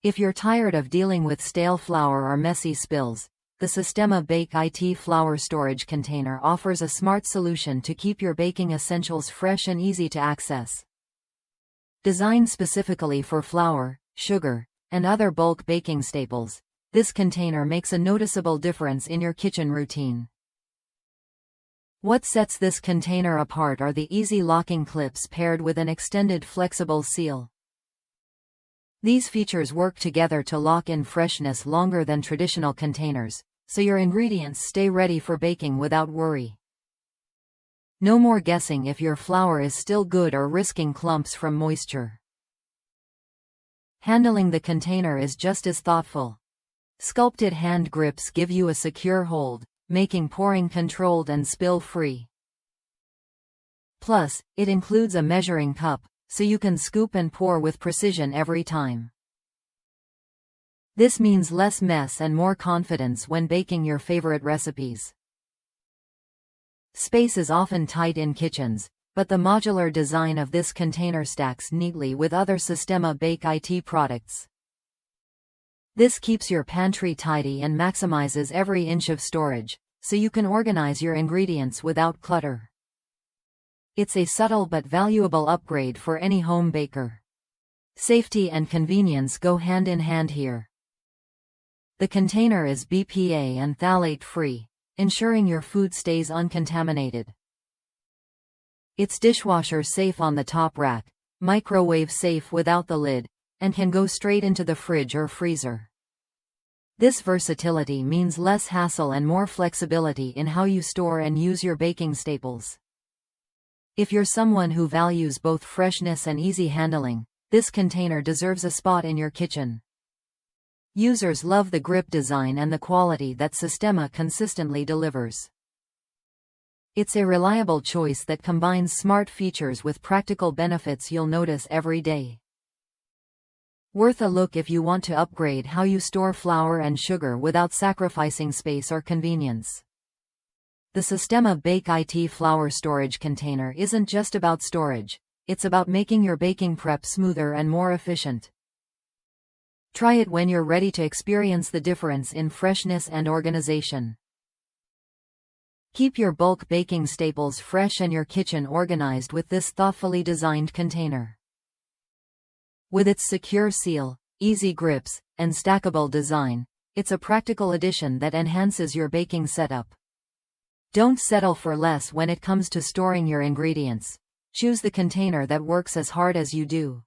If you're tired of dealing with stale flour or messy spills, the Sistema Bake IT Flour Storage Container offers a smart solution to keep your baking essentials fresh and easy to access. Designed specifically for flour, sugar, and other bulk baking staples, this container makes a noticeable difference in your kitchen routine. What sets this container apart are the easy locking clips paired with an extended flexible seal. These features work together to lock in freshness longer than traditional containers, so your ingredients stay ready for baking without worry. No more guessing if your flour is still good or risking clumps from moisture. Handling the container is just as thoughtful. Sculpted hand grips give you a secure hold, making pouring controlled and spill-free. Plus, it includes a measuring cup, so you can scoop and pour with precision every time. This means less mess and more confidence when baking your favorite recipes. Space is often tight in kitchens, but the modular design of this container stacks neatly with other Sistema Bake IT products. This keeps your pantry tidy and maximizes every inch of storage, so you can organize your ingredients without clutter. It's a subtle but valuable upgrade for any home baker. Safety and convenience go hand in hand here. The container is BPA and phthalate-free, ensuring your food stays uncontaminated. It's dishwasher safe on the top rack, microwave safe without the lid, and can go straight into the fridge or freezer. This versatility means less hassle and more flexibility in how you store and use your baking staples. If you're someone who values both freshness and easy handling, this container deserves a spot in your kitchen. Users love the grip design and the quality that Sistema consistently delivers. It's a reliable choice that combines smart features with practical benefits you'll notice every day. Worth a look if you want to upgrade how you store flour and sugar without sacrificing space or convenience. The Sistema Bake IT Flour Storage Container isn't just about storage, it's about making your baking prep smoother and more efficient. Try it when you're ready to experience the difference in freshness and organization. Keep your bulk baking staples fresh and your kitchen organized with this thoughtfully designed container. With its secure seal, easy grips, and stackable design, it's a practical addition that enhances your baking setup. Don't settle for less when it comes to storing your ingredients. Choose the container that works as hard as you do.